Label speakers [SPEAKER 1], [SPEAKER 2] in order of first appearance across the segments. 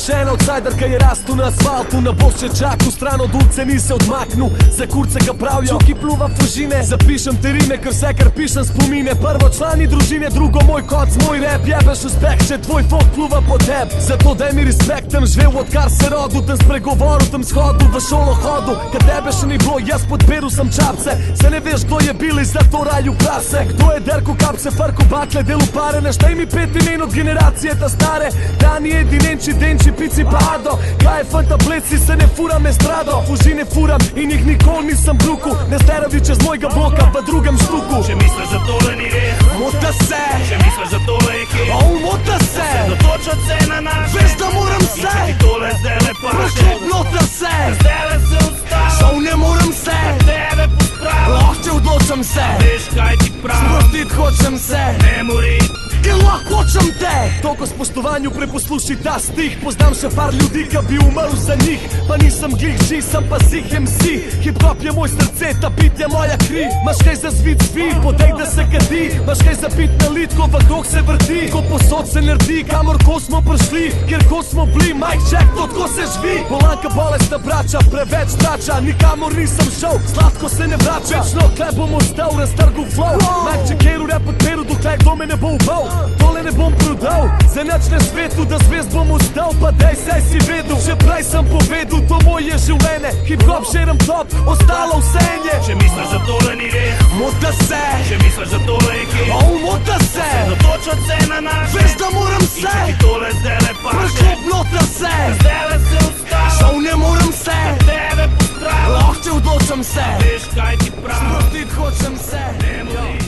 [SPEAKER 1] Še en outsider, ki je rastel na asfaltu, na bošče čaku, stran od ulice ni se odmaknil, za kurce ga pravijo, ki pluva fužine. Zapišem te rime, ker vse, kar pišem spomine. Prvo člani družine, drugo moj koc, moj rap. Jebeš uspeh, če tvoj folk pluva po teb. Zato daj mi respekt, tem živel odkar se rodu, tem spregovoril, tem shodu, v šolo hodu. Kad tebe še ni bilo, jaz podpiral sem čapce. Se ne veš, kdo je bil iz zato raju prase. Kdo je derko kapse, farko bakle, delu pare. Naštaj mi 5 imen od generacije ta stare. Dani jedinenči, denči, pici pa ado. Kaj je fanta bleci, se ne furam estrado. Fužine furam in jih nikoli nisem bruku. Ne steravi čez mojega bloka v drugem štuku.
[SPEAKER 2] Če misliš, da tole ni res,
[SPEAKER 1] mota se.
[SPEAKER 2] Če misliš, da tole je hit,
[SPEAKER 1] mota se.
[SPEAKER 2] Dotočat se na naše.
[SPEAKER 1] Veš, da moram se.
[SPEAKER 2] In če ti tole zdajle paše,
[SPEAKER 1] preklopnota se.
[SPEAKER 2] Zdajle se ustavi,
[SPEAKER 1] šel ne moram se.
[SPEAKER 2] Tebe pospravim,
[SPEAKER 1] lahko odločam se.
[SPEAKER 2] Veš, kaj ti pravim,
[SPEAKER 1] sprostit hočem se.
[SPEAKER 2] Ne mori,
[SPEAKER 1] in lahko hočem te. Toliko spoštovanju preposluši ta stih. Poznam še par ljudi, ki bi umrl za njih. Pa nisem glih živ, sem pa zih MC. Hip-hop je moj srce, ta bit je moja kri. Maš kaj za zvit zvi, podej da se kadi. Maš kaj za pit na lit, ko v krog se vrti. Ko posod se nerdi, kamor ko smo prišli. Kjer ko smo bili, Mike Jack, to tko se žvi. Bolanka bolestna braća, preveč trača. Nikamor nisem šel, sladko se ne vrača. Večno klej bom ostal, raztrgu flow. Mike Jackeru rap odperu, dokler kdo me ne bo ubal. Tole ne bom prodal, za nič na svetu, da zvezd bom ostal. Pa dej, saj si vedel, že prej sem povedal, to moje življenje. Hip-hop šerem top, ostalo vsenje.
[SPEAKER 2] Če misliš, da tole ni res,
[SPEAKER 1] mota se.
[SPEAKER 2] Če misliš, da tole je hit,
[SPEAKER 1] mota se.
[SPEAKER 2] Dotočat se na naše.
[SPEAKER 1] Veš, da moram se.
[SPEAKER 2] In če ti tole zdajle paše,
[SPEAKER 1] preklopnota se. Zdajle se ustavi, šel ne moram se.
[SPEAKER 2] Tebe pospravim,
[SPEAKER 1] lahko odločam se.
[SPEAKER 2] Veš, kaj ti pravim,
[SPEAKER 1] sprostit hočem se.
[SPEAKER 2] Ne mori.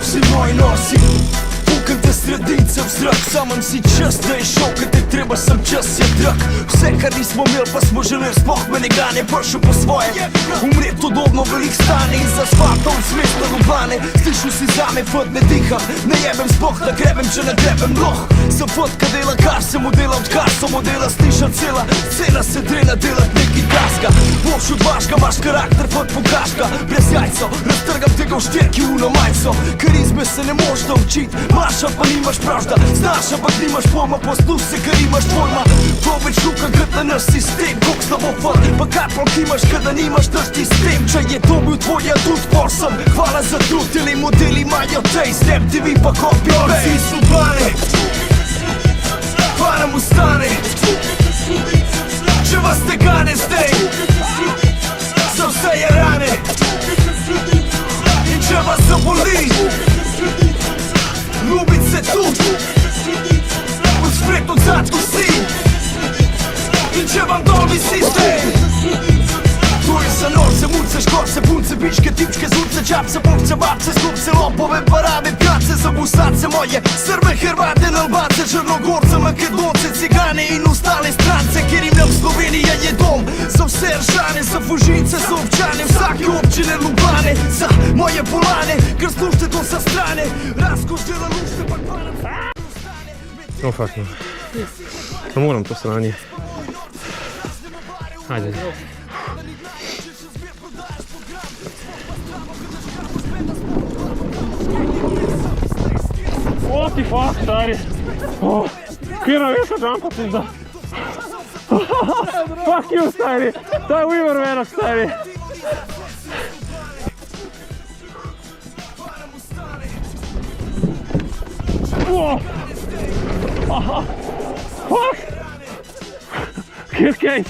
[SPEAKER 3] Си мой носи, пуката срединца в зрак. Самам си час да е шоу, къде трябва съм час я драк. Все къде smo mil, pa smo želeli, sploh me ne gane, prišel po svoje. Umret udobno velik stane, iz asfalta v smešno Ljubljane. Slišal si zame, fot ne diham, ne jebem sploh, da grebem, če ne grebem loh. Sem fot, ka dela, kar sem modela, odkar sem modela. Slišam cela scena se drena, delat neki taska. Boš odvažka, imaš karakter, fot pokažka. Brez jajco, raztrgam tega v štirki uno majco. Karizme se ne moš naučit, maša pa nimaš pravžda. Znaš, ampak nimaš pojma, poslušaj, ker imaš pojma. Poveč luka, kad na naš sistem, koliko slabo fot, pa kar prok imaš, kada nimaš naš sistem. Če je to bil tvoj adult posem, hvala za trud, teli modeli imajo tej, Snap TV pa copy paste. Vsi su bane, pa nam ustane, če vas ne gane zdaj, za vse je rane. In če vas zaboli, ljubit se tu, od spred od zadku si. In če vam dol visi zdaj, to je za norce, muce, škorce, punce, bičke, tipčke, zuce, čapce, popce, babce, skupce, lopove, parade, pjace, zabusace moje, Srbe, Hrvate, Albanci, Črnogorce, Makedonce, Cigane in ostale strance, ker im nam Slovenija je dom. Za vse Ršane, za Fužince, za občane, vsake občine Ljubljane, za moje Polane, ker slušte to sa strane, razkoš dela lušte, pa kvaram ostane.
[SPEAKER 4] No fakt no. No moram to stranje. Ajde. What the fuck, stari? Kjera veka jumpa pizda. Fuck you, stari. To je Weaver venak, stari. Fuck! Okay.